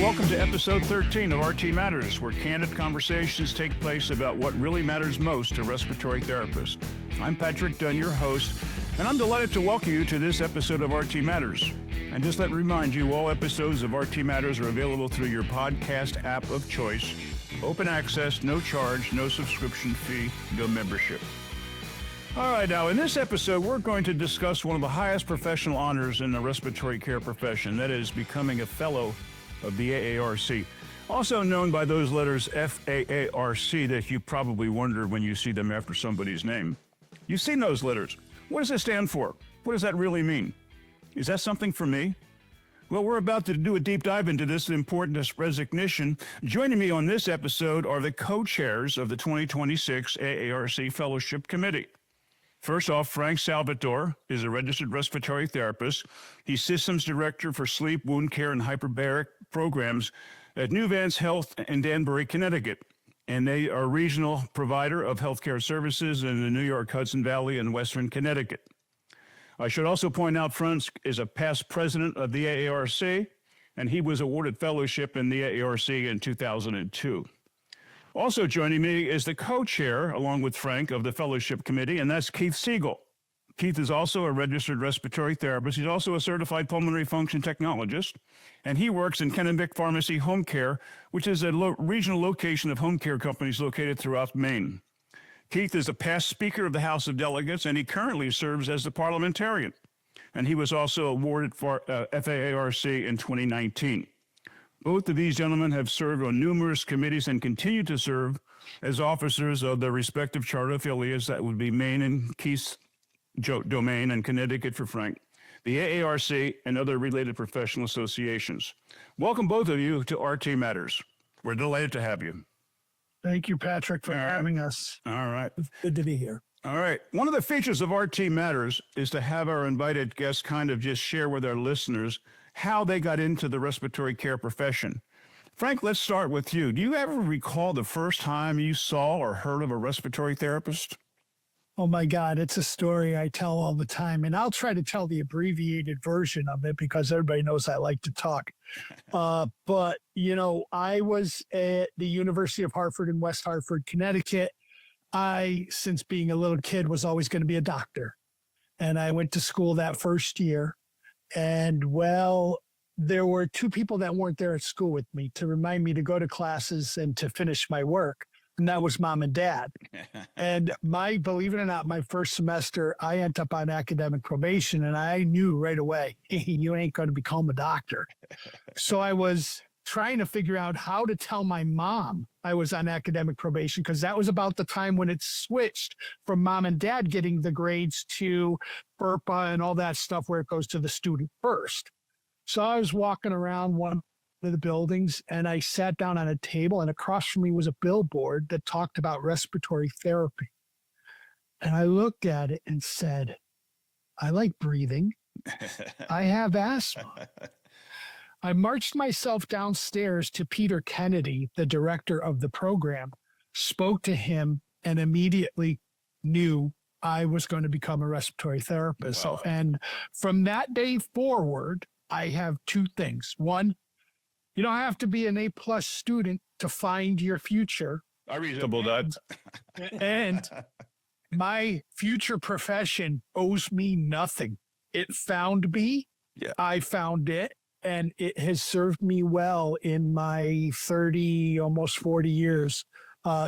Welcome to episode 13 of RT Matters, where candid conversations take place about what really matters most to respiratory therapists. I'm Patrick Dunne, your host, and I'm delighted to welcome you to this episode of RT Matters. And just let me remind you, all episodes of RT Matters are available through your podcast app of choice. Open access, no charge, no subscription fee, no membership. All right, now in this episode, we're going to discuss one of the highest professional honors in the respiratory care profession, that is becoming a fellow of the AARC, also known by those letters FAARC that you probably wonder when you see them after somebody's name. You've seen those letters. What does it stand for? What does that really mean? Is that something for me? Well, we're about to do a deep dive into this important recognition. Joining me on this episode are the co-chairs of the 2026 AARC Fellowship Committee. First off, Frank Salvatore is a registered respiratory therapist. He's systems director for sleep, wound care, and hyperbaric programs at New Vance Health in Danbury, Connecticut. And they are a regional provider of healthcare services in the New York Hudson Valley and Western Connecticut. I should also point out Frank is a past president of the AARC, and he was awarded fellowship in the AARC in 2002. Also joining me is the co-chair, along with Frank, of the Fellowship Committee, and that's Keith Siegel. Keith is also a registered respiratory therapist. He's also a certified pulmonary function technologist, and he works in Kennebec Pharmacy Home Care, which is a regional location of home care companies located throughout Maine. Keith is a past Speaker of the House of Delegates, and he currently serves as the parliamentarian. And he was also awarded for FAARC in 2019. Both of these gentlemen have served on numerous committees and continue to serve as officers of their respective charter affiliates. That would be Maine and Keith's domain, and Connecticut for Frank, the AARC, and other related professional associations. Welcome, both of you, to RT Matters. We're delighted to have you. Thank you, Patrick, for having us. All right. It's good to be here. All right. One of the features of RT Matters is to have our invited guests kind of just share with our listeners how they got into the respiratory care profession. Frank, let's start with you. Do you ever recall the first time you saw or heard of a respiratory therapist? Oh, my God. It's a story I tell all the time, and I'll try to tell the abbreviated version of it because everybody knows I like to talk. But, you know, I was at the University of Hartford in West Hartford, Connecticut. I, since being a little kid, was always going to be a doctor. And I went to school that first year. And, well, there were two people that weren't there at school with me to remind me to go to classes and to finish my work. And that was mom and dad. And believe it or not, my first semester, I ended up on academic probation. And I knew right away, hey, you ain't going to become a doctor. So I was trying to figure out how to tell my mom I was on academic probation, because that was about the time when it switched from mom and dad getting the grades to FERPA and all that stuff where it goes to the student first. So I was walking around one of the buildings and I sat down on a table, and across from me was a billboard that talked about respiratory therapy. And I looked at it and said, I like breathing. I have asthma. I marched myself downstairs to Peter Kennedy, the director of the program, spoke to him, and immediately knew I was going to become a respiratory therapist. Wow. And from that day forward, I have two things. One, you don't have to be an A+ student to find your future. I reasonable that. And my future profession owes me nothing. It found me. Yeah. I found it. And it has served me well in my 30, almost 40 years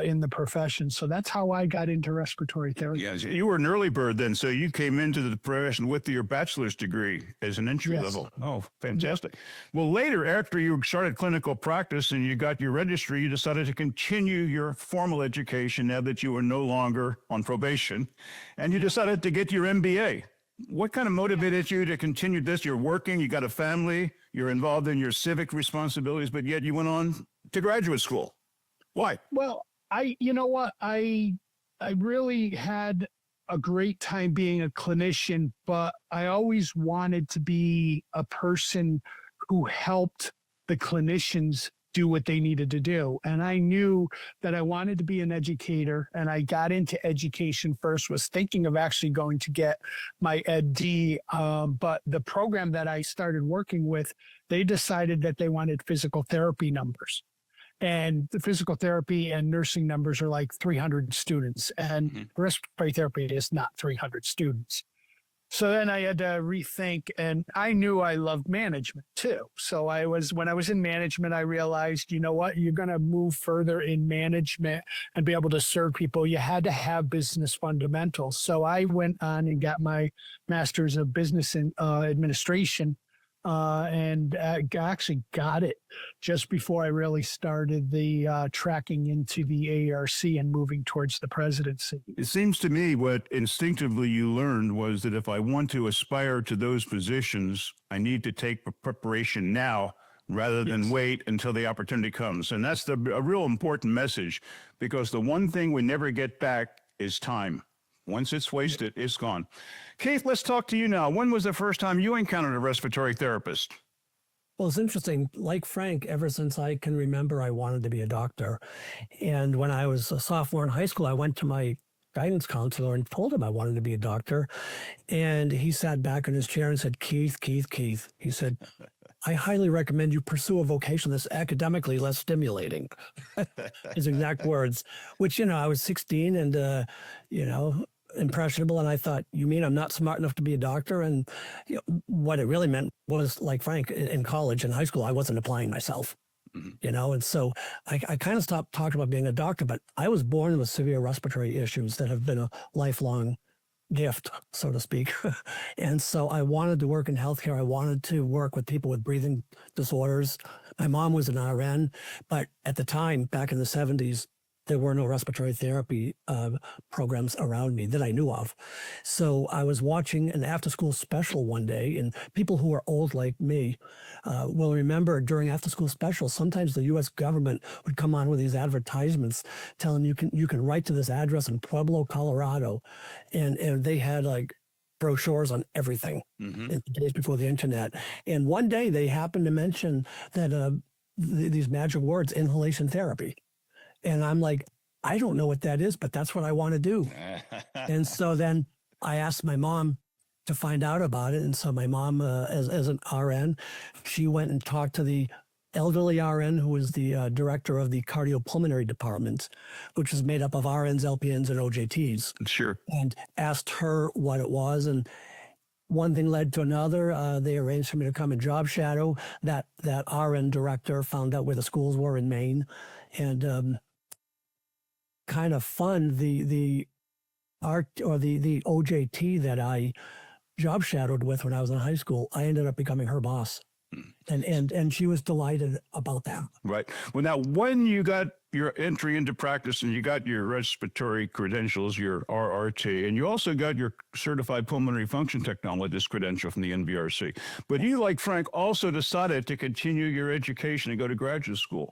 in the profession. So that's how I got into respiratory therapy. Yes, you were an early bird then, so you came into the profession with your bachelor's degree as an entry level. Oh, fantastic. Well, later, after you started clinical practice and you got your registry, you decided to continue your formal education now that you were no longer on probation, and you decided to get your MBA. What kind of motivated you to continue this? You're working, you got a family, you're involved in your civic responsibilities, but yet you went on to graduate school. Why? Well, you know what? I really had a great time being a clinician, but I always wanted to be a person who helped the clinicians do what they needed to do. And I knew that I wanted to be an educator, and I got into education first, was thinking of actually going to get my Ed.D. But the program that I started working with, they decided that they wanted physical therapy numbers. And the physical therapy and nursing numbers are like 300 students, and respiratory therapy is not 300 students. So then I had to rethink, and I knew I loved management too. So when I was in management, I realized, you know what, you're going to move further in management and be able to serve people. You had to have business fundamentals. So I went on and got my master's of business in administration, and actually got it just before I really started the tracking into the AARC and moving towards the presidency. It seems to me what instinctively you learned was that if I want to aspire to those positions, I need to take preparation now rather than wait until the opportunity comes. And that's a real important message, because the one thing we never get back is time. Once it's wasted, it's gone. Keith, let's talk to you now. When was the first time you encountered a respiratory therapist? Well, it's interesting. Like Frank, ever since I can remember, I wanted to be a doctor. And when I was a sophomore in high school, I went to my guidance counselor and told him I wanted to be a doctor. And he sat back in his chair and said, Keith. He said, I highly recommend you pursue a vocation that's academically less stimulating. His exact words, which, I was 16 and, impressionable. And I thought, you mean I'm not smart enough to be a doctor? And what it really meant was, like Frank, in college and high school, I wasn't applying myself. And so I kind of stopped talking about being a doctor, but I was born with severe respiratory issues that have been a lifelong gift, so to speak. And so I wanted to work in healthcare. I wanted to work with people with breathing disorders. My mom was an RN, but at the time, back in the 70s, there were no respiratory therapy programs around me that I knew of. So I was watching an after-school special one day, and people who are old like me will remember during after-school specials, sometimes the U.S. government would come on with these advertisements telling you can write to this address in Pueblo, Colorado, and they had like brochures on everything in the days before the internet. And one day they happened to mention that these magic words, inhalation therapy. And I'm like, I don't know what that is, but that's what I want to do. And so then I asked my mom to find out about it. And so my mom, as an RN, she went and talked to the elderly RN, who was the director of the cardiopulmonary department, which is made up of RNs, LPNs, and OJTs. Sure. And asked her what it was. And one thing led to another. They arranged for me to come and job shadow. That RN director found out where the schools were in Maine, and kind of fun, the OJT that I job shadowed with when I was in high school, I ended up becoming her boss. And she was delighted about that. Right. Well, now, when you got your entry into practice and you got your respiratory credentials, your RRT, and you also got your certified pulmonary function technologist credential from the NBRC, but you, like Frank, also decided to continue your education and go to graduate school.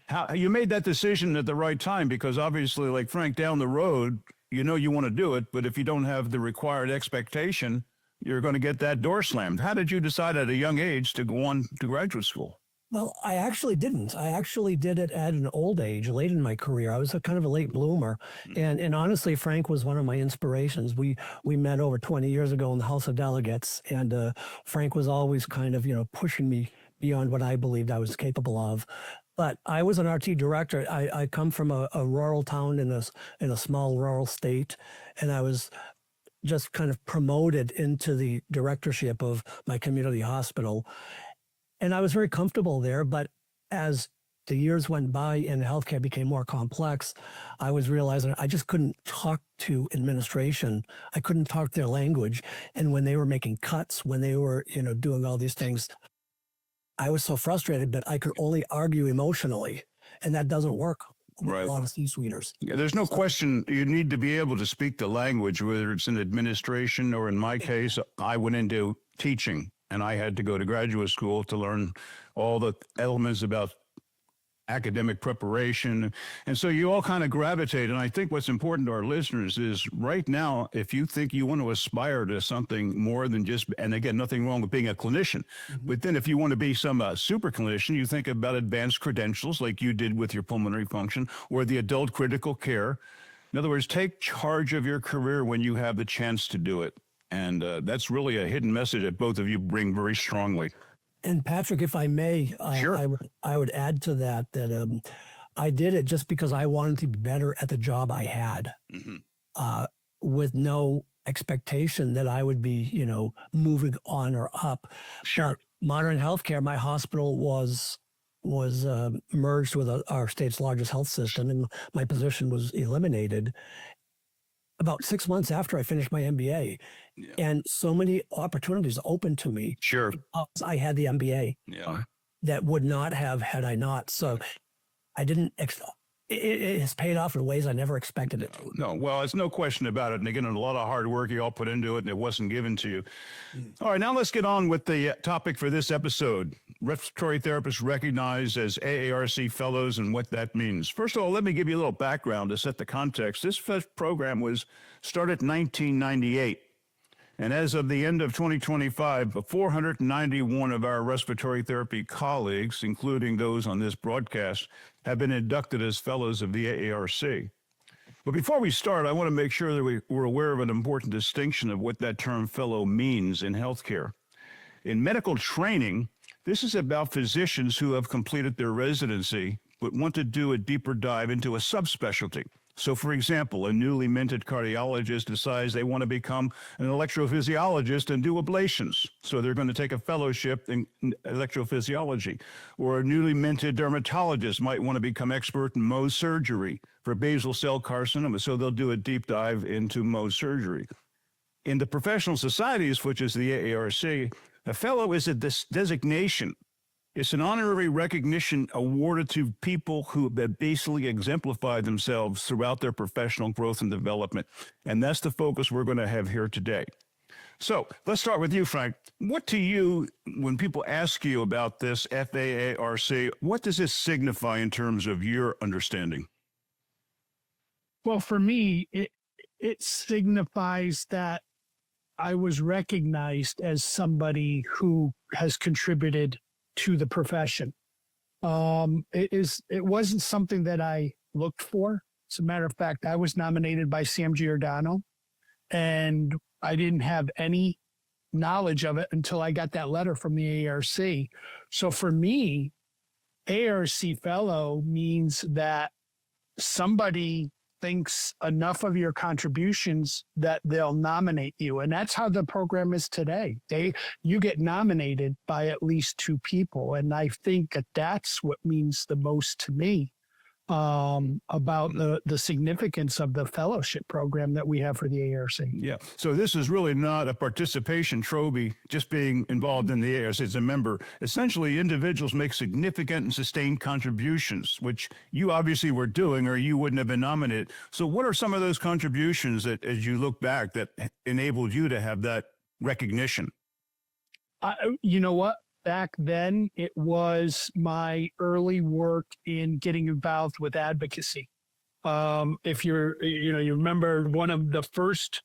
How you made that decision at the right time, because obviously, like Frank, down the road, you want to do it, but if you don't have the required expectation, you're going to get that door slammed. How did you decide at a young age to go on to graduate school? Well, I actually didn't. I actually did it at an old age, late in my career. I was a kind of a late bloomer. And honestly, Frank was one of my inspirations. We met over 20 years ago in the House of Delegates, and Frank was always kind of, pushing me beyond what I believed I was capable of. But I was an RT director. I come from a rural town in a small rural state, and I was just kind of promoted into the directorship of my community hospital. And I was very comfortable there. But as the years went by and healthcare became more complex, I was realizing I just couldn't talk to administration. I couldn't talk their language. And when they were making cuts, when they were, doing all these things, I was so frustrated that I could only argue emotionally, and that doesn't work with a lot of C-suiters. Yeah, there's no question you need to be able to speak the language, whether it's in administration or, in my case, I went into teaching, and I had to go to graduate school to learn all the elements about academic preparation. And so you all kind of gravitate. And I think what's important to our listeners is right now, if you think you want to aspire to something more than just, and again, nothing wrong with being a clinician, but then if you want to be some super clinician, you think about advanced credentials like you did with your pulmonary function or the adult critical care. In other words, take charge of your career when you have the chance to do it. And that's really a hidden message that both of you bring very strongly. And Patrick, if I may, Sure. I would add to that I did it just because I wanted to be better at the job I had, with no expectation that I would be, moving on or up. Sure. But modern healthcare, my hospital was merged with our state's largest health system, and my position was eliminated about 6 months after I finished my MBA. Yeah. And so many opportunities open to me. Sure. Because I had the MBA. Yeah. That would not have had I not. So I didn't, it has paid off in ways I never expected it to. No, well, it's no question about it. And again, a lot of hard work you all put into it, and it wasn't given to you. All right, now let's get on with the topic for this episode. Respiratory therapists recognized as AARC Fellows and what that means. First of all, let me give you a little background to set the context. This program was started in 1998. And as of the end of 2025, 491 of our respiratory therapy colleagues, including those on this broadcast, have been inducted as fellows of the AARC. But before we start, I want to make sure that we're aware of an important distinction of what that term fellow means in healthcare. In medical training, this is about physicians who have completed their residency but want to do a deeper dive into a subspecialty. So, for example, a newly minted cardiologist decides they want to become an electrophysiologist and do ablations. So they're going to take a fellowship in electrophysiology. Or a newly minted dermatologist might want to become expert in Mohs surgery for basal cell carcinoma. So they'll do a deep dive into Mohs surgery. In the professional societies, which is the AARC, a fellow is a designation. It's an honorary recognition awarded to people who have basically exemplified themselves throughout their professional growth and development. And that's the focus we're going to have here today. So let's start with you, Frank. What to you, when people ask you about this FAARC, what does this signify in terms of your understanding? Well, for me, it signifies that I was recognized as somebody who has contributed to the profession. It wasn't something that I looked for. As a matter of fact, I was nominated by Sam Giordano, and I didn't have any knowledge of it until I got that letter from the AARC. So for me, AARC Fellow means that somebody thinks enough of your contributions that they'll nominate you. And that's how the program is today. You get nominated by at least 2 people. And I think that's what means the most to me about the significance of the fellowship program that we have for the AARC. Yeah. So this is really not a participation trophy, just being involved in the AARC as a member. Essentially, individuals make significant and sustained contributions, which you obviously were doing or you wouldn't have been nominated. So what are some of those contributions that, as you look back, that enabled you to have that recognition? You know what? Back then, it was my early work in getting involved with advocacy. If you remember one of the first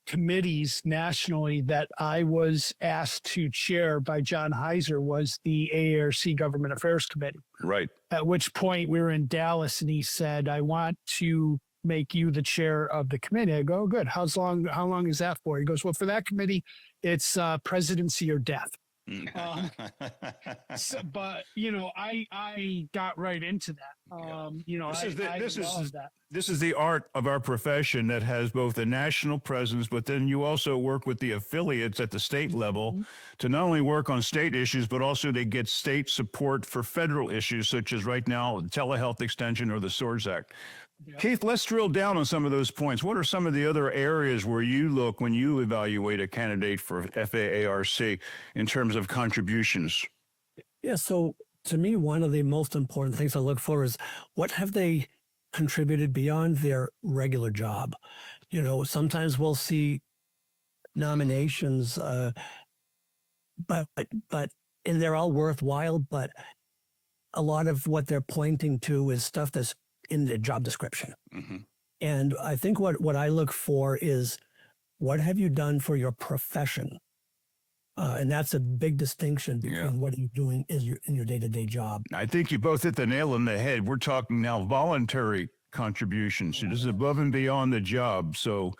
committees nationally that I was asked to chair by John Heiser was the AARC Government Affairs Committee. Right. At which point we were in Dallas, and he said, "I want to make you the chair of the committee." I go, "Oh, good. How long is that for?" He goes, "Well, for that committee, it's presidency or death." But I got right into that. This is the art of our profession that has both a national presence, but then you also work with the affiliates at the state level to not only work on state issues, but also to get state support for federal issues, such as right now, telehealth extension or the SOARS Act. Yeah. Keith, let's drill down on some of those points. What are some of the other areas where you look when you evaluate a candidate for FAARC in terms of contributions? Yeah, so to me, one of the most important things I look for is what have they contributed beyond their regular job? Sometimes we'll see nominations, but and they're all worthwhile, but a lot of what they're pointing to is stuff that's in the job description. Mm-hmm. And I think what I look for is, what have you done for your profession? And that's a big distinction between what you're doing in your day-to-day job. I think you both hit the nail on the head. We're talking now voluntary contributions. It is above and beyond the job. So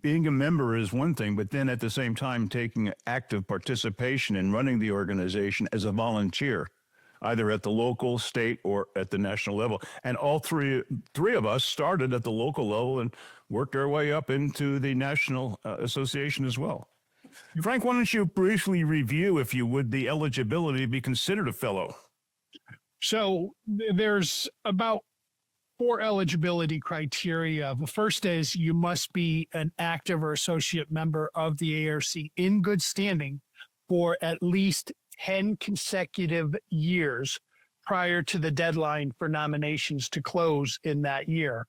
being a member is one thing, but then at the same time taking active participation in running the organization as a volunteer, either at the local, state, or at the national level. And all three of us started at the local level and worked our way up into the national association as well. Frank, why don't you briefly review, if you would, the eligibility to be considered a fellow? So there's about 4 eligibility criteria. The first is you must be an active or associate member of the AARC in good standing for at least 10 consecutive years prior to the deadline for nominations to close in that year.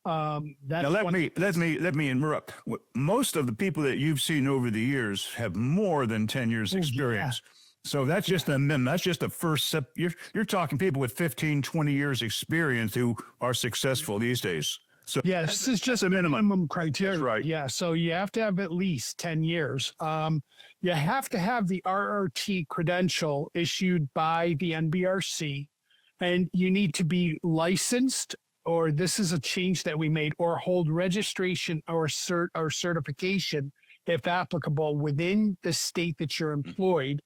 Now let me interrupt. Most of the people that you've seen over the years have more than 10 years experience. Yeah. So that's just the first step. You're talking people with 15, 20 years experience who are successful these days. So this is just a minimum criteria. That's right. Yeah. So you have to have at least 10 years. You have to have the RRT credential issued by the NBRC, and you need to be licensed, or this is a change that we made, or hold registration or certification, if applicable, within the state that you're employed,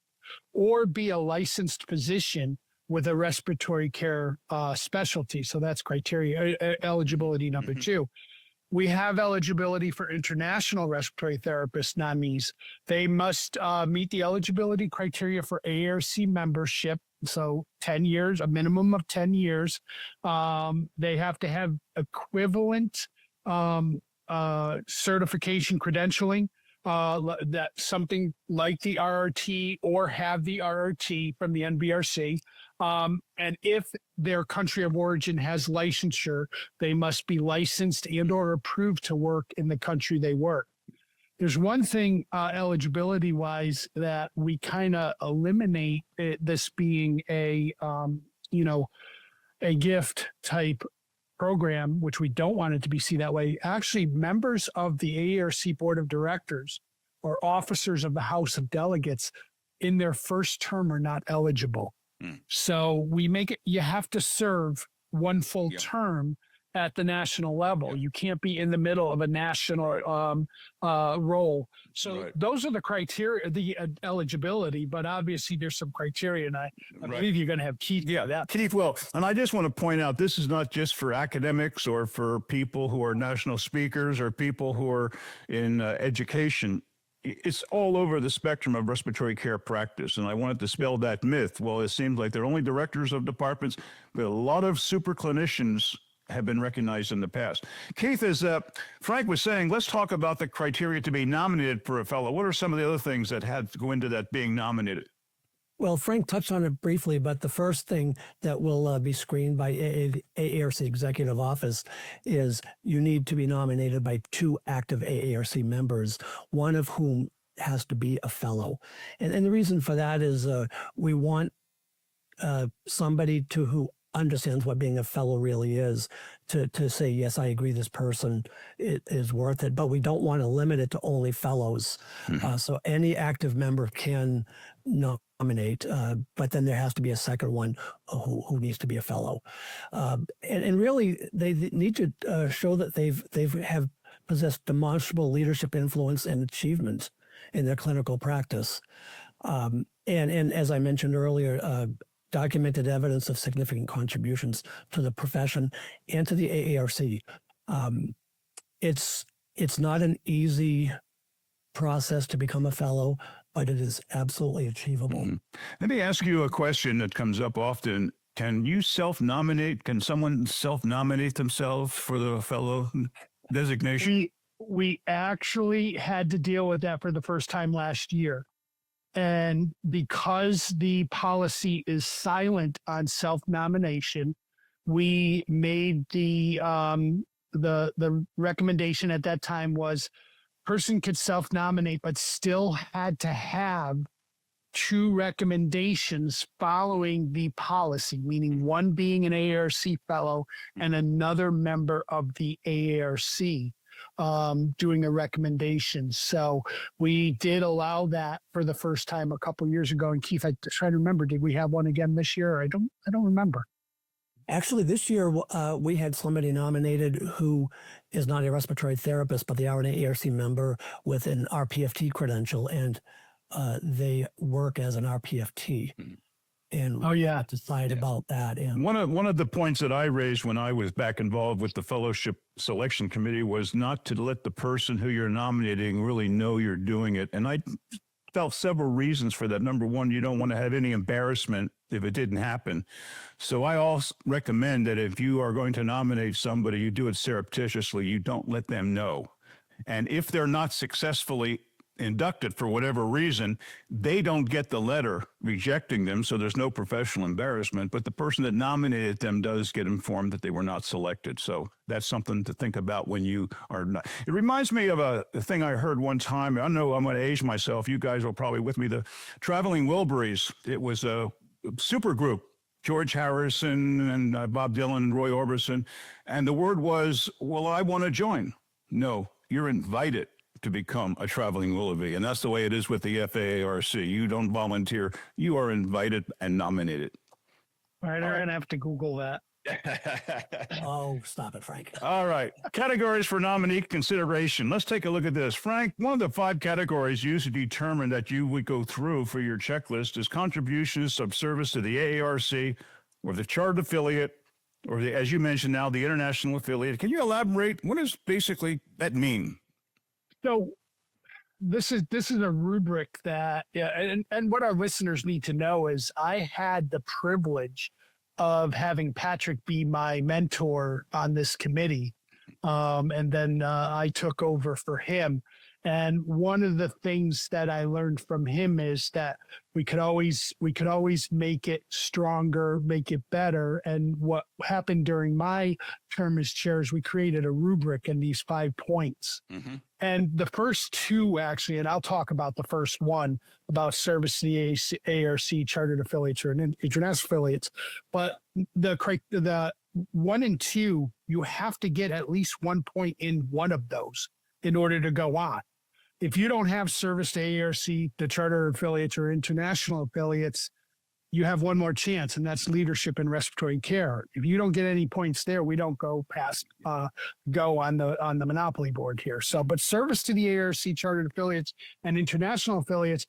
or be a licensed physician with a respiratory care specialty. So that's criteria, eligibility number 2. We have eligibility for international respiratory therapist nominees. They must meet the eligibility criteria for AARC membership. So 10 years, a minimum of 10 years. They have to have equivalent certification credentialing, that something like the RRT, or have the RRT from the NBRC. And if their country of origin has licensure, they must be licensed and or approved to work in the country they work. There's one thing eligibility wise that we kind of eliminate this being a gift type program, which we don't want it to be seen that way. Actually, members of the AARC Board of Directors or officers of the House of Delegates in their first term are not eligible. So we make it, you have to serve one full term at the national level. You can't be in the middle of a national role. So those are the criteria, the eligibility, but obviously there's some criteria, and I believe you're going to have Keith. Keith will. And I just want to point out, this is not just for academics or for people who are national speakers or people who are in education. It's all over the spectrum of respiratory care practice. And I wanted to dispel that myth. Well, it seems like they're only directors of departments, but a lot of super clinicians have been recognized in the past. Keith, as Frank was saying, let's talk about the criteria to be nominated for a fellow. What are some of the other things that had to go into that being nominated? Well, Frank touched on it briefly, but the first thing that will be screened by AARC Executive Office is you need to be nominated by 2 active AARC members, one of whom has to be a fellow. And the reason for that is we want somebody who understands what being a fellow really is to say, yes, I agree, this person is worth it, but we don't want to limit it to only fellows. So any active member can nominate, but then there has to be a second one who needs to be a fellow. And really, they need to show that they have possessed demonstrable leadership influence and achievement in their clinical practice. And as I mentioned earlier, documented evidence of significant contributions to the profession and to the AARC. It's not an easy process to become a fellow, but it is absolutely achievable. Let me ask you a question that comes up often. Can you self-nominate? Can someone self-nominate themselves for the fellow designation? We actually had to deal with that for the first time last year. And because the policy is silent on self-nomination, we made the recommendation at that time was person could self-nominate, but still had to have two recommendations following the policy, meaning one being an AARC fellow and another member of the AARC doing a recommendation. So we did allow that for the first time a couple of years ago. And Keith, I try to remember, did we have one again this year? I don't remember. Actually, this year we had somebody nominated who is not a respiratory therapist, but they are an AARC member with an RPFT credential, and they work as an RPFT. And decide about that. And one of the points that I raised when I was back involved with the fellowship selection committee was not to let the person who you're nominating really know you're doing it. And I felt several reasons for that. Number one, you don't want to have any embarrassment if it didn't happen. So I also recommend that if you are going to nominate somebody, you do it surreptitiously. You don't let them know. And if they're not successfully inducted for whatever reason, they don't get the letter rejecting them, so there's no professional embarrassment, but the person that nominated them does get informed that they were not selected. So that's something to think about when you are not. It reminds me of a thing I heard one time. I know I'm going to age myself. You guys are probably with me. The Traveling Wilburys. It was a super group. George Harrison and Bob Dylan and Roy Orbison. And the word was, well, I want to join. No, you're invited to become a traveling Willoughby. And that's the way it is with the FAARC. You don't volunteer. You are invited and nominated. All right, I'm going to have to Google that. Oh, stop it, Frank. All right. Categories for nominee consideration. Let's take a look at this. Frank, one of the 5 categories used to determine that you would go through for your checklist is contributions of service to the AARC or the chartered affiliate or, as you mentioned now, the international affiliate. Can you elaborate? What does basically that mean? So this is a rubric that, and what our listeners need to know is I had the privilege of having Patrick be my mentor on this committee. And then I took over for him. And one of the things that I learned from him is that we could always make it stronger, make it better. And what happened during my term as chair is we created a rubric in these 5 points. Mm-hmm. And the first 2 actually, and I'll talk about the first one about service to the AARC chartered affiliates or international affiliates. But the 1 and 2, you have to get at least 1 point in one of those in order to go on. If you don't have service to AARC, the charter affiliates or international affiliates, you have one more chance, and that's leadership in respiratory care. If you don't get any points there, we don't go past go on the monopoly board here. So, but service to the AARC chartered affiliates and international affiliates,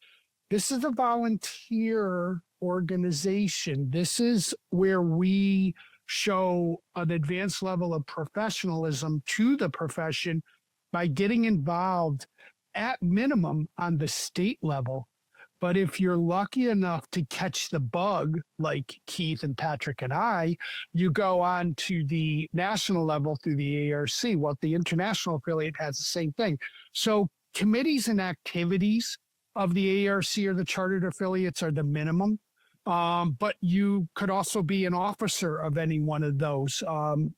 this is a volunteer organization. This is where we show an advanced level of professionalism to the profession by getting involved at minimum on the state level. But if you're lucky enough to catch the bug, like Keith and Patrick and I, you go on to the national level through the AARC. Well, the international affiliate has the same thing. So committees and activities of the AARC or the chartered affiliates are the minimum. But you could also be an officer of any one of those.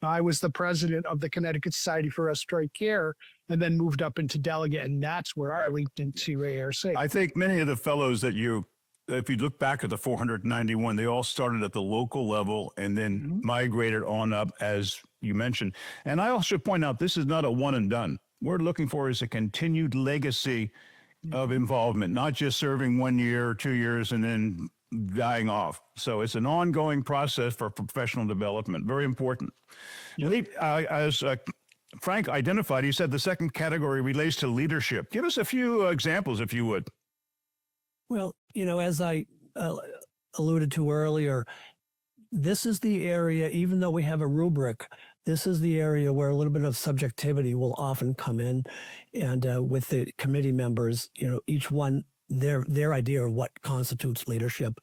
I was the president of the Connecticut Society for Respiratory Care and then moved up into delegate, and that's where I linked into AARC. I think many of the fellows that if you look back at the 491, they all started at the local level and then migrated on up, as you mentioned. And I also point out, this is not a one and done. What we're looking for is a continued legacy of involvement, not just serving 1 year or 2 years and then dying off. So it's an ongoing process for professional development. Very important. Yep. As Frank identified, he said the second category relates to leadership. Give us a few examples, if you would. Well, as I alluded to earlier, this is the area, even though we have a rubric, this is the area where a little bit of subjectivity will often come in. And with the committee members, each one, their idea of what constitutes leadership.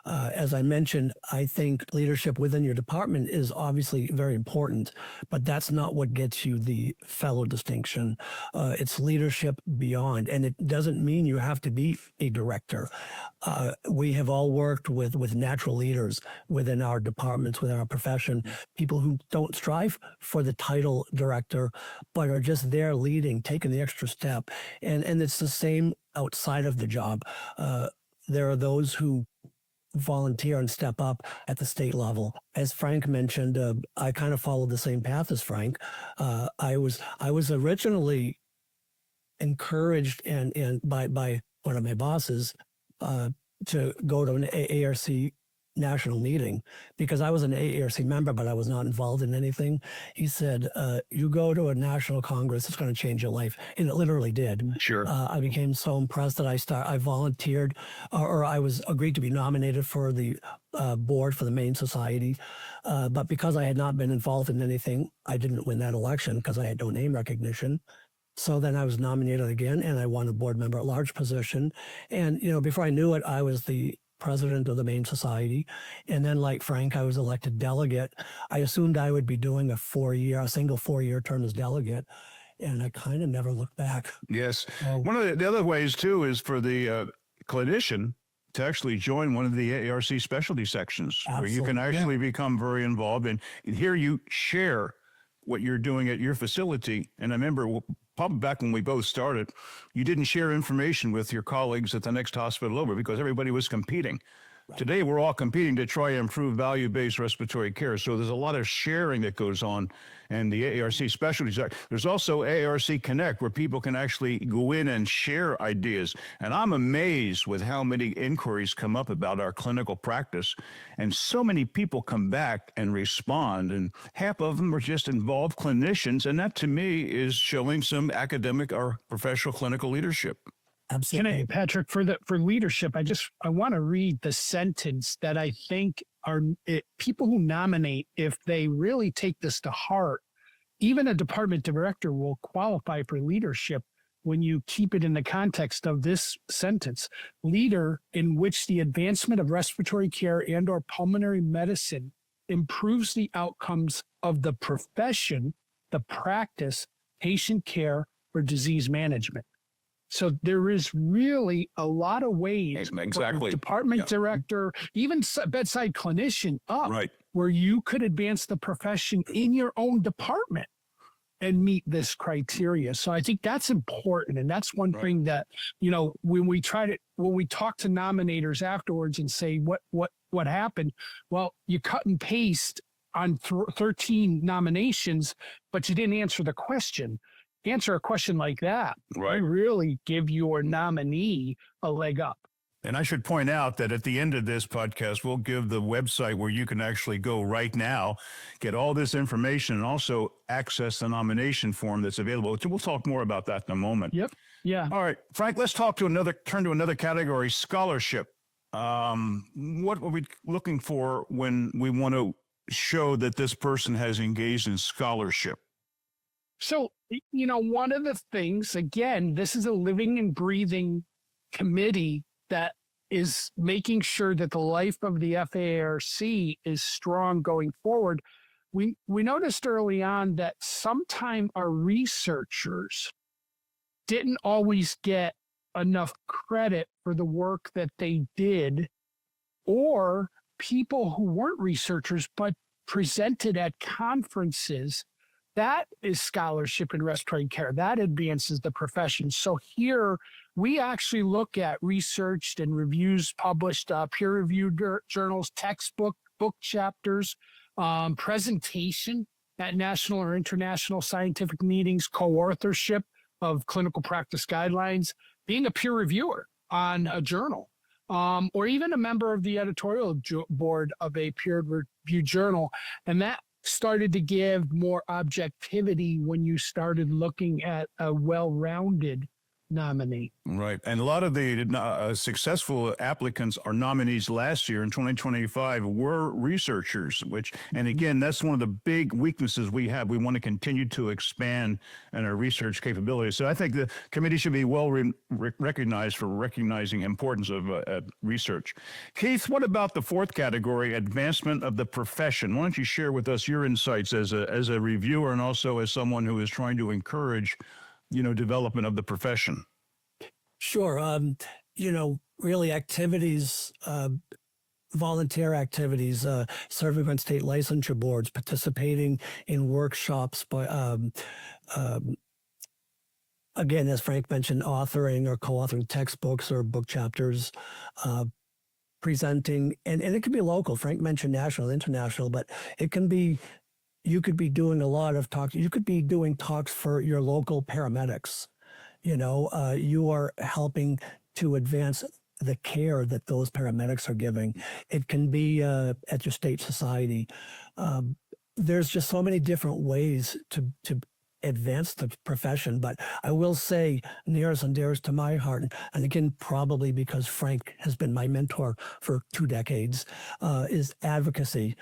As I mentioned, I think leadership within your department is obviously very important, but that's not what gets you the fellow distinction. It's leadership beyond, and it doesn't mean you have to be a director. We have all worked with natural leaders within our departments, within our profession, people who don't strive for the title director, but are just there leading, taking the extra step. And it's the same outside of the job. there are those who volunteer and step up at the state level. As Frank mentioned, I kind of followed the same path as Frank. I was originally encouraged and by one of my bosses to go to an AARC national meeting because I was an AARC member, but I was not involved in anything. He said, you go to a national congress, it's going to change your life. And it literally did. Sure. I became so impressed that I volunteered or I was agreed to be nominated for the board for the Maine Society. But because I had not been involved in anything, I didn't win that election because I had no name recognition. So then I was nominated again and I won a board member at large position. And, before I knew it, I was the president of the Maine Society. And then like Frank, I was elected delegate. I assumed I would be doing a single 4-year term as delegate. And I kind of never looked back. Yes. One of the other ways too is for the clinician to actually join one of the AARC specialty sections. Absolutely. Where you can actually become very involved and here you share what you're doing at your facility. And I remember probably back when we both started, you didn't share information with your colleagues at the next hospital over because everybody was competing. Right. Today, we're all competing to try and improve value-based respiratory care. So there's a lot of sharing that goes on. And the AARC specialties, there's also AARC Connect, where people can actually go in and share ideas. And I'm amazed with how many inquiries come up about our clinical practice. And so many people come back and respond. And half of them are just involved clinicians. And that, to me, is showing some academic or professional clinical leadership. Absolutely. Patrick, for leadership, I want to read the sentence that I think people who nominate, if they really take this to heart, even a department director will qualify for leadership when you keep it in the context of this sentence. Leader in which the advancement of respiratory care and or pulmonary medicine improves the outcomes of the profession, the practice, patient care, or disease management. So there is really a lot of ways exactly. Department director, even bedside clinician where you could advance the profession in your own department and meet this criteria. So I think that's important. And that's one thing that, when we talk to nominators afterwards and say, what happened? Well, you cut and paste on 13 nominations, but you didn't answer the question. Answer a question like that, right? Really give your nominee a leg up. And I should point out that at the end of this podcast, we'll give the website where you can actually go right now, get all this information, and also access the nomination form that's available. We'll talk more about that in a moment. Yep. Yeah. All right, Frank, let's turn to another category, scholarship. What are we looking for when we want to show that this person has engaged in scholarship? So, one of the things, again, this is a living and breathing committee that is making sure that the life of the FAARC is strong going forward. We noticed early on that sometimes our researchers didn't always get enough credit for the work that they did, or people who weren't researchers but presented at conferences. That is scholarship in respiratory care. That advances the profession. So here we actually look at researched and reviews published, peer-reviewed journals, textbook, book chapters, presentation at national or international scientific meetings, co-authorship of clinical practice guidelines, being a peer reviewer on a journal, or even a member of the editorial board of a peer-reviewed journal. And that started to give more objectivity when you started looking at a well-rounded nominee. Right. And a lot of the successful applicants or nominees last year in 2025 were researchers, and again, that's one of the big weaknesses we have. We want to continue to expand in our research capabilities. So I think the committee should be well recognized for recognizing importance of research. Keith, what about the fourth category, advancement of the profession? Why don't you share with us your insights as a reviewer and also as someone who is trying to encourage development of the profession? Sure. Really activities, volunteer activities, serving on state licensure boards, participating in workshops, by again, as Frank mentioned, authoring or co-authoring textbooks or book chapters, presenting, and it can be local. Frank mentioned national, international, but it can be, you could be doing a lot of talks. You could be doing talks for your local paramedics. You are helping to advance the care that those paramedics are giving. It can be at your state society. There's just so many different ways to advance the profession. But I will say, nearest and dearest to my heart, and again, probably because Frank has been my mentor for 2 decades, is advocacy.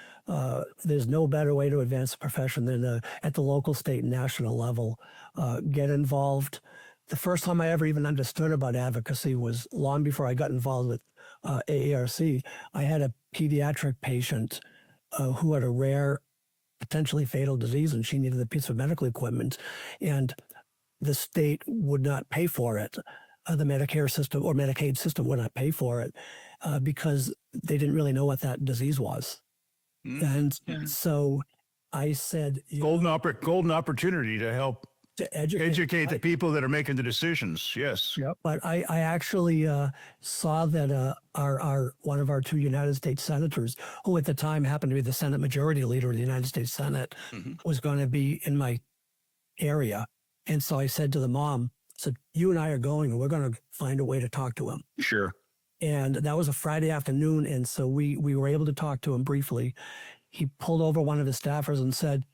There's no better way to advance the profession than at the local, state, and national level. Get involved. The first time I ever even understood about advocacy was long before I got involved with AARC. I had a pediatric patient who had a rare, potentially fatal disease, and she needed a piece of medical equipment, and the state would not pay for it. The Medicare system or Medicaid system would not pay for it because they didn't really know what that disease was. And so I said, golden opportunity to help to educate the people that are making the decisions. Yes. Yep. But I actually saw that one of our 2 United States senators, who at the time happened to be the Senate Majority Leader of the United States Senate, was going to be in my area. And so I said to the mom, you and I are going, and we're going to find a way to talk to him. Sure. And that was a Friday afternoon. And so we were able to talk to him briefly. He pulled over one of his staffers and said,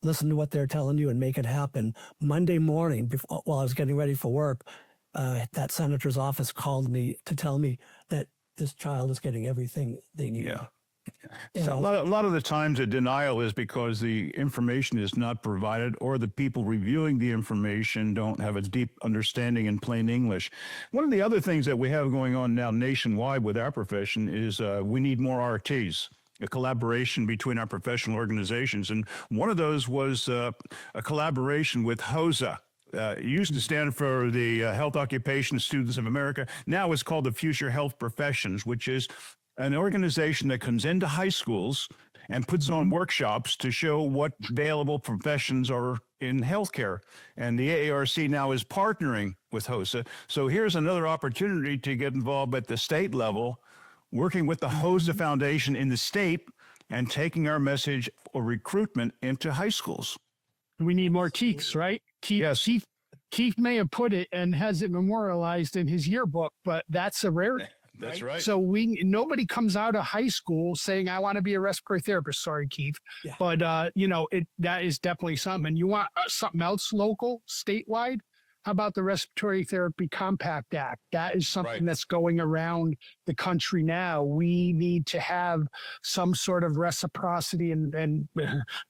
listen to what they're telling you and make it happen. Monday morning, while I was getting ready for work, that senator's office called me to tell me that this child is getting everything they need. Yeah. So a lot of the times the denial is because the information is not provided, or the people reviewing the information don't have a deep understanding in plain English. One of the other things that we have going on now nationwide with our profession is we need more RTs. A collaboration between our professional organizations. And one of those was a collaboration with HOSA. It used to stand for the Health Occupation Students of America. Now it's called the Future Health Professions, which is an organization that comes into high schools and puts on workshops to show what available professions are in healthcare. And the AARC now is partnering with HOSA. So here's another opportunity to get involved at the state level, working with the HOSA Foundation in the state and taking our message or recruitment into high schools. We need more Keiths, right? Yes. Keith may have put it and has it memorialized in his yearbook, but that's a rarity. That's right. So nobody comes out of high school saying, I want to be a respiratory therapist. Sorry, Keith. Yeah. But, that is definitely something. And you want something else local, statewide? How about the Respiratory Therapy Compact Act? That is something that's going around the country now. We need to have some sort of reciprocity, and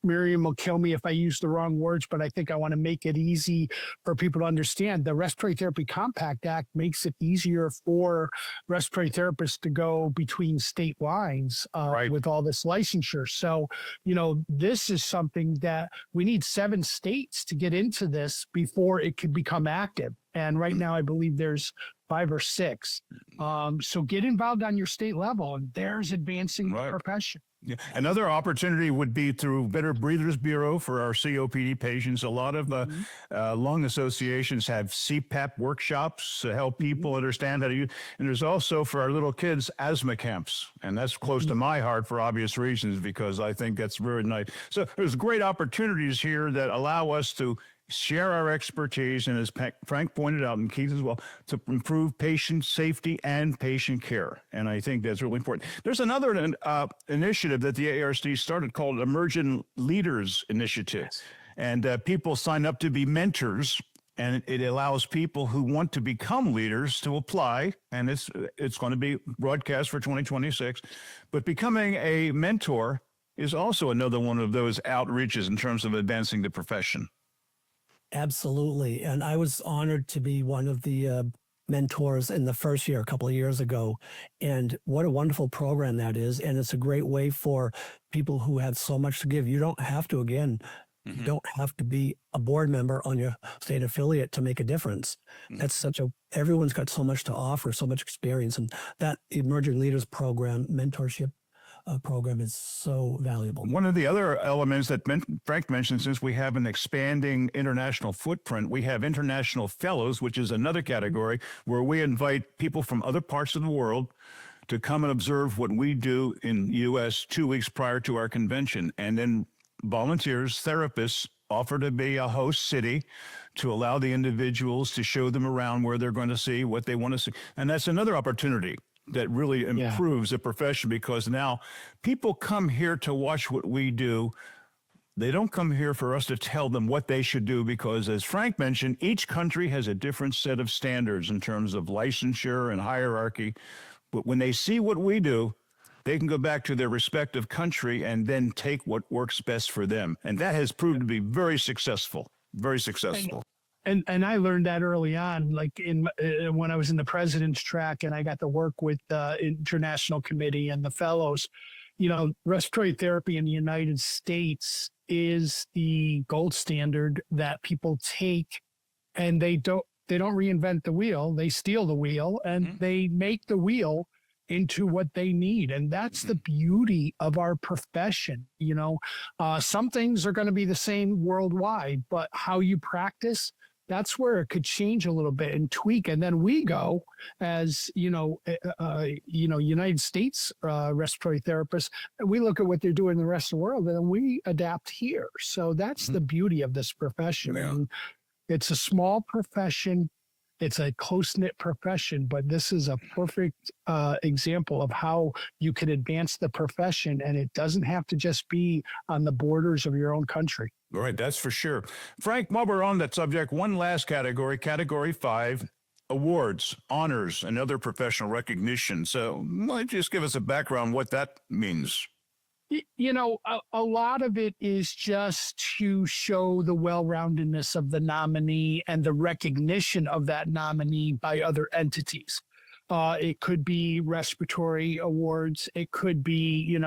Miriam will kill me if I use the wrong words, but I think I want to make it easy for people to understand. The Respiratory Therapy Compact Act makes it easier for respiratory therapists to go between state lines with all this licensure. So, this is something that we need 7 states to get into this before it could become active. And right now, I believe there's 5 or 6. So get involved on your state level, and there's advancing the profession. Yeah. Another opportunity would be through Better Breathers Bureau for our COPD patients. A lot of lung associations have CPAP workshops to help people understand how to use. And there's also for our little kids asthma camps, and that's close to my heart for obvious reasons because I think that's very nice. So there's great opportunities here that allow us to share our expertise, and as Frank pointed out, and Keith as well, to improve patient safety and patient care. And I think that's really important. There's another initiative that the AARC started called Emerging Leaders Initiative. Yes. And people sign up to be mentors, and it allows people who want to become leaders to apply, and it's going to be broadcast for 2026. But becoming a mentor is also another one of those outreaches in terms of advancing the profession. Absolutely. And I was honored to be one of the mentors in the first year, a couple of years ago. And what a wonderful program that is. And it's a great way for people who have so much to give. You don't have to, you don't have to be a board member on your state affiliate to make a difference. That's everyone's got so much to offer, so much experience. And that Emerging Leaders Program mentorship program is so valuable. One of the other elements that Frank mentioned, since we have an expanding international footprint, we have international fellows, which is another category where we invite people from other parts of the world to come and observe what we do in the U.S. 2 weeks prior to our convention. And then volunteers, therapists, offer to be a host city to allow the individuals to show them around where they're going to see what they want to see. And that's another opportunity that really improves the profession, because now people come here to watch what we do. They don't come here for us to tell them what they should do, because, as Frank mentioned, each country has a different set of standards in terms of licensure and hierarchy. But when they see what we do, they can go back to their respective country and then take what works best for them. And that has proved to be very successful, very successful. And I learned that early on, like when I was in the president's track and I got to work with the international committee and the fellows. You know, respiratory therapy in the United States is the gold standard that people take, and they don't reinvent the wheel. They steal the wheel and they make the wheel into what they need. And that's the beauty of our profession. You know, some things are going to be the same worldwide, but how you practice, that's where it could change a little bit and tweak. And then we go as, United States respiratory therapists, and we look at what they're doing in the rest of the world, and then we adapt here. So that's the beauty of this profession. Yeah. And it's a small profession. It's a close-knit profession, but this is a perfect example of how you can advance the profession, and it doesn't have to just be on the borders of your own country. All right, that's for sure. Frank, while we're on that subject, one last category, Category 5, awards, honors, and other professional recognition. So why don't you just give us a background what that means? You know, a lot of it is just to show the well-roundedness of the nominee and the recognition of that nominee by other entities. It could be respiratory awards. It could be,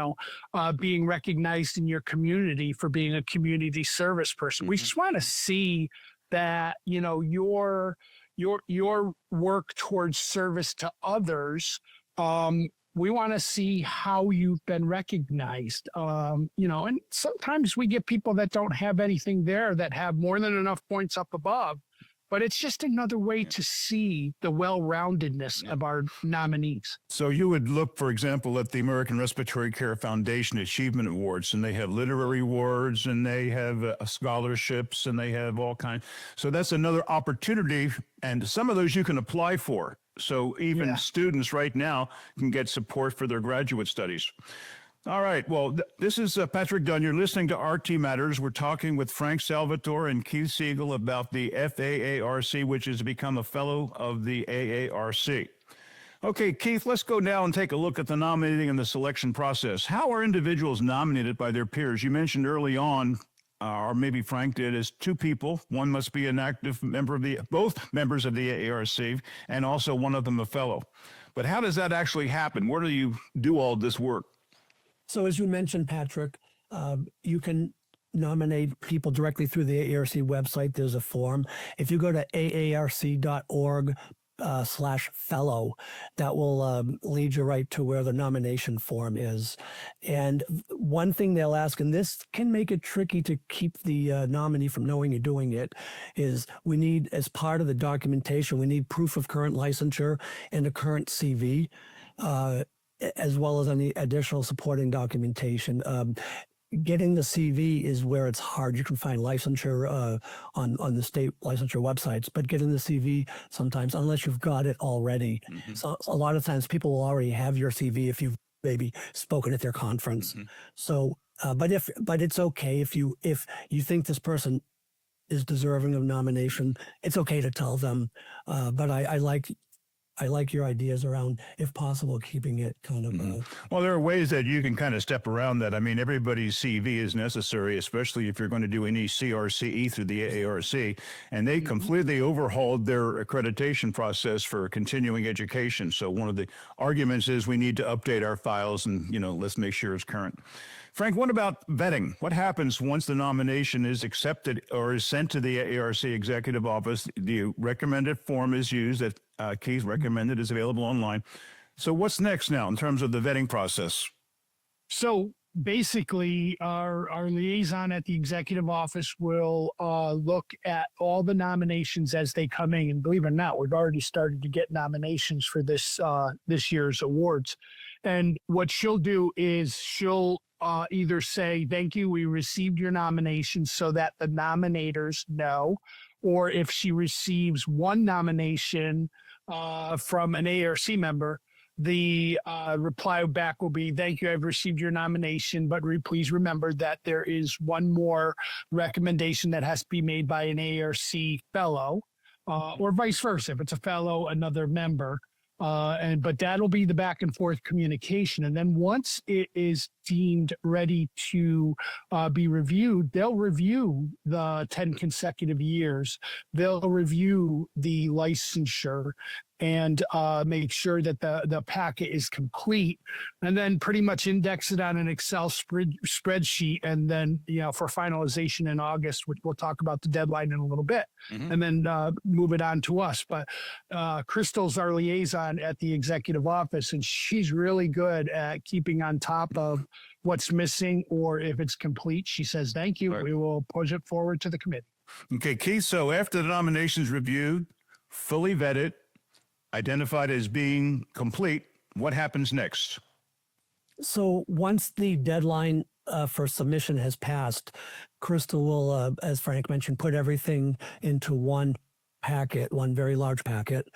being recognized in your community for being a community service person. We just want to see that, your work towards service to others. We want to see how you've been recognized, and sometimes we get people that don't have anything there that have more than enough points up above, but it's just another way to see the well-roundedness of our nominees. So you would look, for example, at the American Respiratory Care Foundation Achievement Awards, and they have literary awards, and they have scholarships, and they have all kinds. So that's another opportunity, and some of those you can apply for. So even students right now can get support for their graduate studies. All right. Well, this is Patrick Dunne. You're listening to RT Matters. We're talking with Frank Salvatore and Keith Siegel about the FAARC, which has become a fellow of the AARC. Okay, Keith, let's go now and take a look at the nominating and the selection process. How are individuals nominated by their peers? You mentioned early on, or maybe Frank did, is two people. One must be an active member of both members of the AARC, and also one of them a fellow. But how does that actually happen? Where do you do all this work? So as you mentioned, Patrick, you can nominate people directly through the AARC website. There's a form. If you go to aarc.org/fellow, that will lead you right to where the nomination form is. And one thing they'll ask, and this can make it tricky to keep the nominee from knowing you're doing it, is we need, as part of the documentation, we need proof of current licensure and a current CV, as well as any additional supporting documentation. Getting the CV is where it's hard. You can find licensure on the state licensure websites, but getting the CV sometimes, unless you've got it already. So a lot of times people will already have your CV if you've maybe spoken at their conference. So, but it's okay if you think this person is deserving of nomination, it's okay to tell them. But I like your ideas around, if possible, keeping it kind of... Well, there are ways that you can kind of step around that. I mean, everybody's CV is necessary, especially if you're going to do any CRCE through the AARC. And they completely overhauled their accreditation process for continuing education. So one of the arguments is we need to update our files and, let's make sure it's current. Frank, what about vetting? What happens once the nomination is accepted or is sent to the AARC Executive Office? The recommended form is used that Keith recommended, is available online. So what's next now in terms of the vetting process? So basically, our liaison at the executive office will look at all the nominations as they come in. And believe it or not, we've already started to get nominations for this year's awards. And what she'll do is she'll either say, thank you, we received your nomination, so that the nominators know, or if she receives one nomination from an AARC member, the reply back will be, thank you, I've received your nomination, but please remember that there is one more recommendation that has to be made by an AARC fellow, or vice versa. If it's a fellow, another member. But that'll be the back and forth communication. And then once it is deemed ready to be reviewed, they'll review the 10 consecutive years. They'll review the licensure and make sure that the packet is complete, and then pretty much index it on an Excel spreadsheet. And then, for finalization in August, which we'll talk about the deadline in a little bit, and then move it on to us. But Crystal's our liaison at the executive office, and she's really good at keeping on top of what's missing, or if it's complete, she says, thank you. Right. We will push it forward to the committee. Okay, Keith, so after the nomination's reviewed, fully vetted, identified as being complete, what happens next? So once the deadline for submission has passed, Crystal will, as Frank mentioned, put everything into one packet, one very large packet,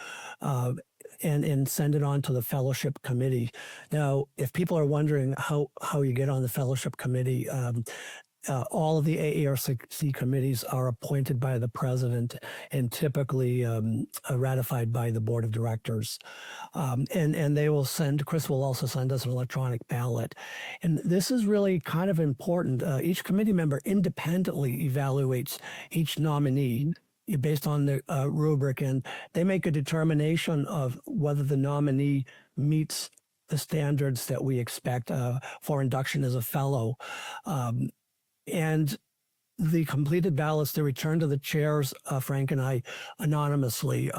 and send it on to the fellowship committee. Now, if people are wondering how you get on the fellowship committee, all of the AARC committees are appointed by the president and typically ratified by the board of directors. And they will Chris will also send us an electronic ballot. And this is really kind of important. Each committee member independently evaluates each nominee based on the rubric, and they make a determination of whether the nominee meets the standards that we expect for induction as a fellow. And the completed ballots, they return to the chairs, Frank and I, anonymously.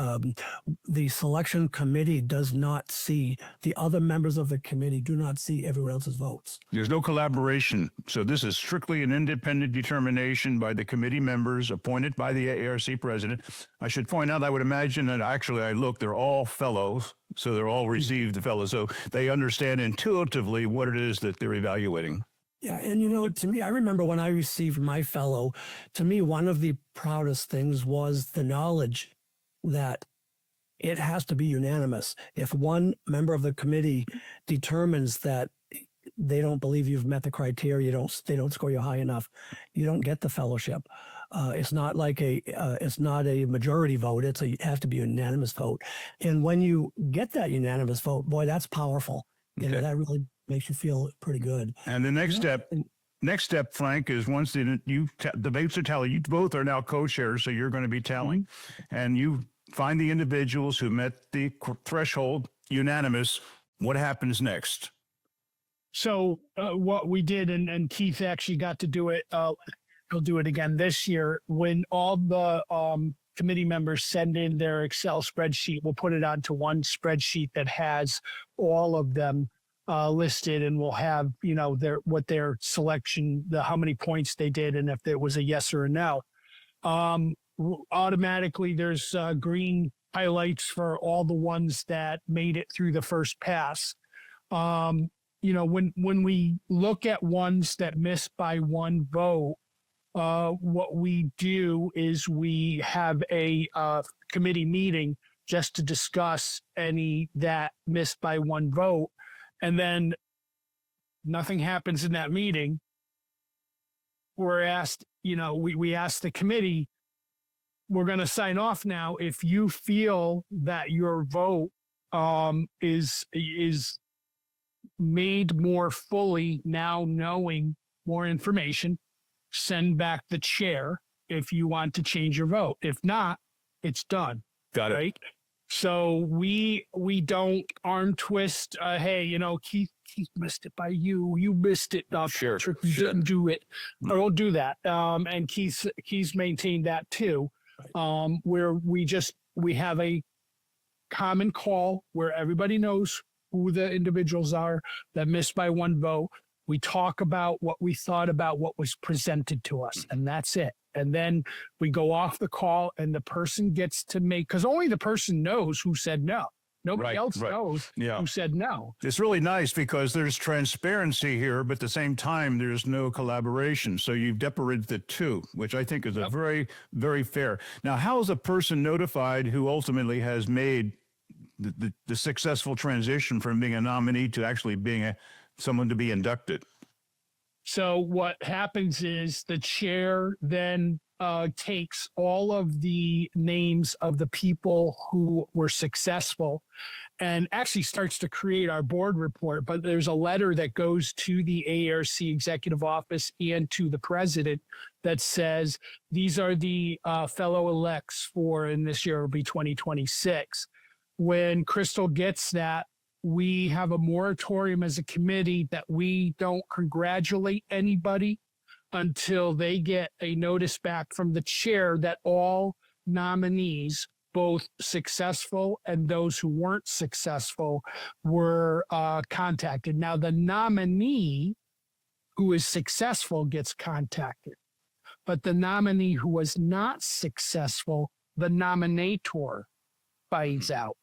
The selection committee does not see, the other members of the committee do not see everyone else's votes. There's no collaboration. So this is strictly an independent determination by the committee members appointed by the AARC president. I should point out, I would imagine that actually they're all fellows. So they're all received the fellows. So they understand intuitively what it is that they're evaluating. Yeah, and to me, I remember when I received my fellow, to me, one of the proudest things was the knowledge that it has to be unanimous. If one member of the committee determines that they don't believe you've met the criteria, they don't score you high enough, you don't get the fellowship. It's not like it's not a majority vote. It has to be a unanimous vote. And when you get that unanimous vote, boy, that's powerful. Okay. That really makes you feel pretty good. And the next step, Frank, is once the votes are tallied, you both are now co-chairs, so you're going to be tallying, and you find the individuals who met the threshold, unanimous. What happens next? So what we did, and Keith actually got to do it, he'll do it again this year, when all the committee members send in their Excel spreadsheet, we'll put it onto one spreadsheet that has all of them listed, and we'll have, their selection, how many points they did, and if it was a yes or a no. Automatically, there's green highlights for all the ones that made it through the first pass. When we look at ones that missed by one vote, what we do is we have a committee meeting just to discuss any that missed by one vote. And then nothing happens in that meeting. We're asked, we asked the committee, we're going to sign off now. If you feel that your vote is made more fully now, knowing more information, send back the chair if you want to change your vote. If not, it's done. Got it. Right? So we don't arm twist. Hey, Keith missed it by you. You missed it. Sure. Didn't do it. I won't do that. And Keith's maintained that too. Where we have a common call where everybody knows who the individuals are that missed by one vote. We talk about what we thought about what was presented to us, and that's it. And then we go off the call and the person gets to make, because only the person knows who said no. Nobody else knows who said no. It's really nice because there's transparency here, but at the same time, there's no collaboration. So you've separated the two, which I think is a very, very fair. Now, how is a person notified who ultimately has made the successful transition from being a nominee to actually being someone to be inducted? So what happens is the chair then takes all of the names of the people who were successful and actually starts to create our board report. But there's a letter that goes to the AARC executive office and to the president that says, these are the fellow elects for, and this year will be 2026. When Crystal gets that, we have a moratorium as a committee that we don't congratulate anybody until they get a notice back from the chair that all nominees, both successful and those who weren't successful, were contacted. Now, the nominee who is successful gets contacted, but the nominee who was not successful, the nominator finds out.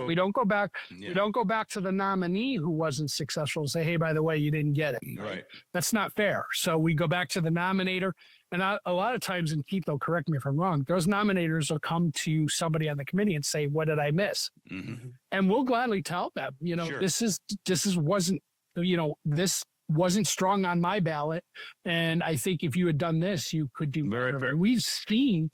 We don't go back. Yeah. We don't go back to the nominee who wasn't successful and say, "Hey, by the way, you didn't get it." Right. That's not fair. So we go back to the nominator, and a lot of times, and Keith will correct me if I'm wrong, those nominators will come to somebody on the committee and say, "What did I miss?" Mm-hmm. And we'll gladly tell them, sure, this wasn't strong on my ballot, and I think if you had done this, you could do better. We've seen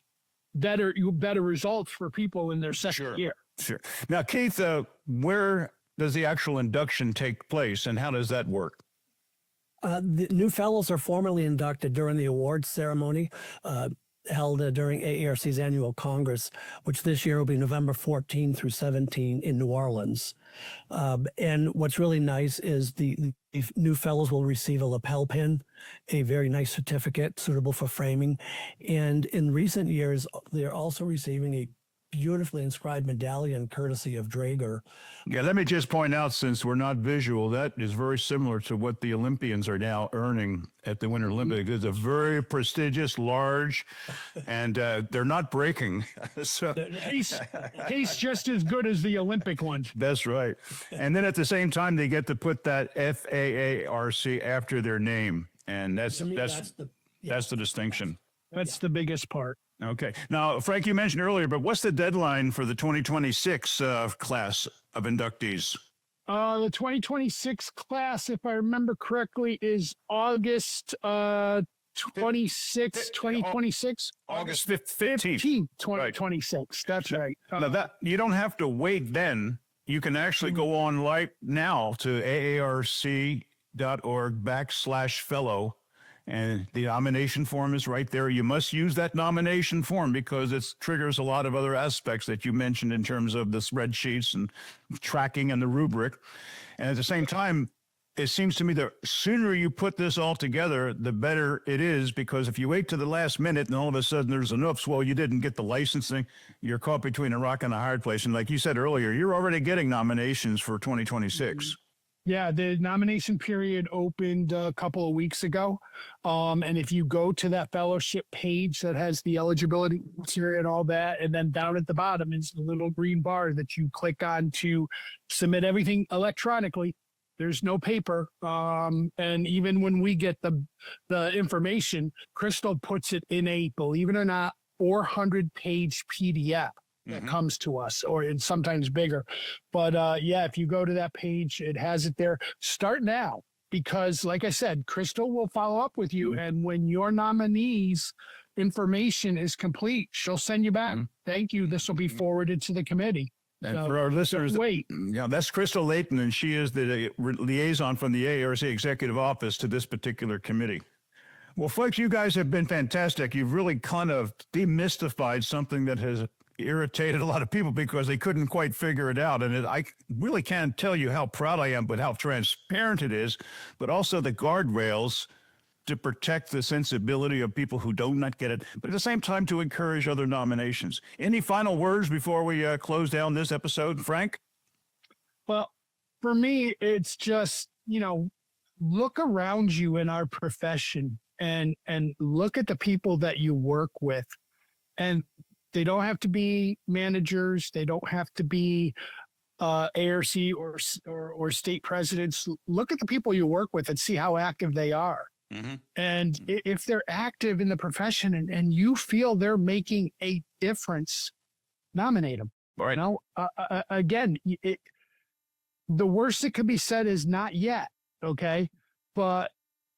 better results for people in their second year. Sure. Now, Keith, where does the actual induction take place, and how does that work? The new fellows are formally inducted during the awards ceremony held during AARC's annual Congress, which this year will be November 14 through 17 in New Orleans. And what's really nice is the new fellows will receive a lapel pin, a very nice certificate suitable for framing. And in recent years, they're also receiving a beautifully inscribed medallion courtesy of Draeger. Yeah, let me just point out, since we're not visual, that is very similar to what the Olympians are now earning at the Winter Olympics. It's a very prestigious, large, and they're not breaking. So case just as good as the Olympic one. That's right. And then at the same time, they get to put that FAARC after their name, and that's the distinction. That's the biggest part. Okay. Now, Frank, you mentioned earlier, but what's the deadline for the 2026 class of inductees? The 2026 class, if I remember correctly, is August 26, 2026. August 15th. 2026. Right. That's right. Now, that you don't have to wait then. You can actually go on right now to aarc.org/fellow. And the nomination form is right there. You must use that nomination form because it triggers a lot of other aspects that you mentioned in terms of the spreadsheets and tracking and the rubric. And at the same time, it seems to me the sooner you put this all together, the better it is, because if you wait to the last minute and all of a sudden there's an oops, well, you didn't get the licensing, you're caught between a rock and a hard place. And like you said earlier, you're already getting nominations for 2026. Mm-hmm. Yeah, the nomination period opened a couple of weeks ago. And if you go to that fellowship page that has the eligibility criteria and all that, and then down at the bottom is the little green bar that you click on to submit everything electronically. There's no paper. And even when we get the information, Crystal puts it in a, believe it or not, 400-page PDF. That comes to us, or it's sometimes bigger. But if you go to that page, it has it there. Start now, because like I said, Crystal will follow up with you. And when your nominee's information is complete, she'll send you back. Thank you. This will be forwarded to the committee. And for our listeners, that's Crystal Layton, and she is the liaison from the AARC Executive Office to this particular committee. Well, folks, you guys have been fantastic. You've really kind of demystified something that has irritated a lot of people because they couldn't quite figure it out. And I really can't tell you how proud I am, but how transparent it is, but also the guardrails to protect the sensibility of people who do not get it, but at the same time to encourage other nominations. Any final words before we close down this episode, Frank? Well, for me, it's just, look around you in our profession and look at the people that you work with. And they don't have to be managers. They don't have to be AARC or state presidents. Look at the people you work with and see how active they are. Mm-hmm. And if they're active in the profession and you feel they're making a difference, nominate them. Right. You know, again, the worst that could be said is not yet. Okay. But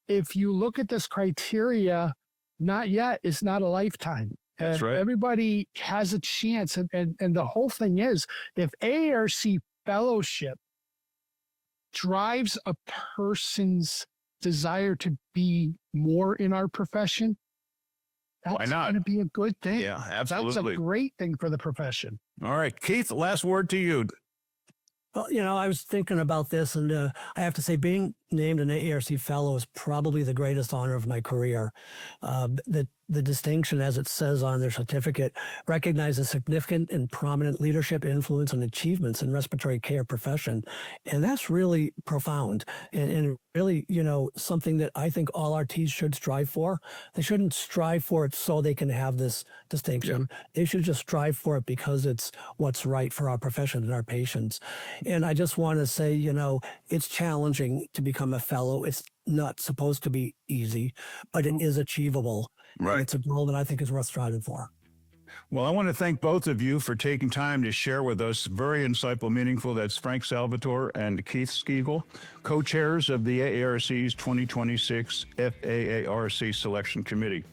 if you look at this criteria, not yet is not a lifetime. That's right. Everybody has a chance. And the whole thing is, if AARC Fellowship drives a person's desire to be more in our profession, that's going to be a good thing. Yeah, absolutely. That's a great thing for the profession. All right, Keith, last word to you. Well, you know, I was thinking about this, and I have to say being named an AARC Fellow is probably the greatest honor of my career. The distinction, as it says on their certificate, recognizes significant and prominent leadership, influence, and achievements in respiratory care profession. And that's really profound and really, you know, something that I think all RTs should strive for. They shouldn't strive for it so they can have this distinction. Yeah. They should just strive for it because it's what's right for our profession and our patients. And I just want to say, you know, it's challenging to become a fellow. It's not supposed to be easy, but it is achievable. Right. And it's a goal that I think is worth striving for. Well, I want to thank both of you for taking time to share with us. Very insightful, meaningful. That's Frank Salvatore and Keith Siegel, co-chairs of the AARC's 2026 FAARC Selection Committee.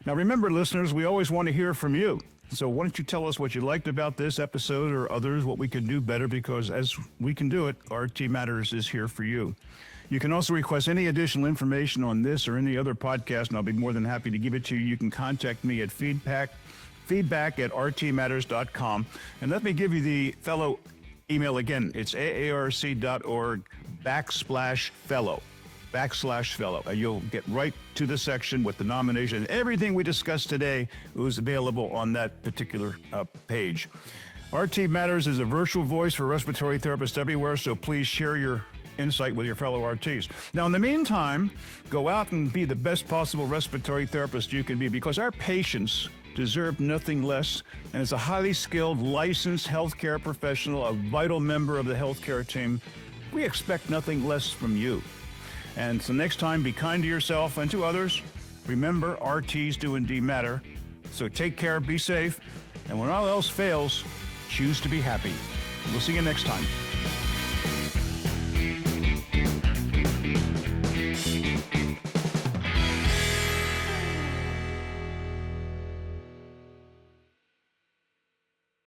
Now, remember, listeners, we always want to hear from you. So why don't you tell us what you liked about this episode or others, what we can do better, because as we can do it, RT Matters is here for you. You can also request any additional information on this or any other podcast, and I'll be more than happy to give it to you. You can contact me at feedback at rtmatters.com. And let me give you the fellow email again. It's aarc.org/fellow. You'll get right to the section with the nomination. Everything we discussed today was available on that particular page. RT Matters is a virtual voice for respiratory therapists everywhere, so please share your insight with your fellow RTs. Now, in the meantime, go out and be the best possible respiratory therapist you can be, because our patients deserve nothing less. And as a highly skilled, licensed healthcare professional, a vital member of the healthcare team, we expect nothing less from you. And so next time, be kind to yourself and to others. Remember, RTs do indeed matter. So take care, be safe, and when all else fails, choose to be happy. We'll see you next time.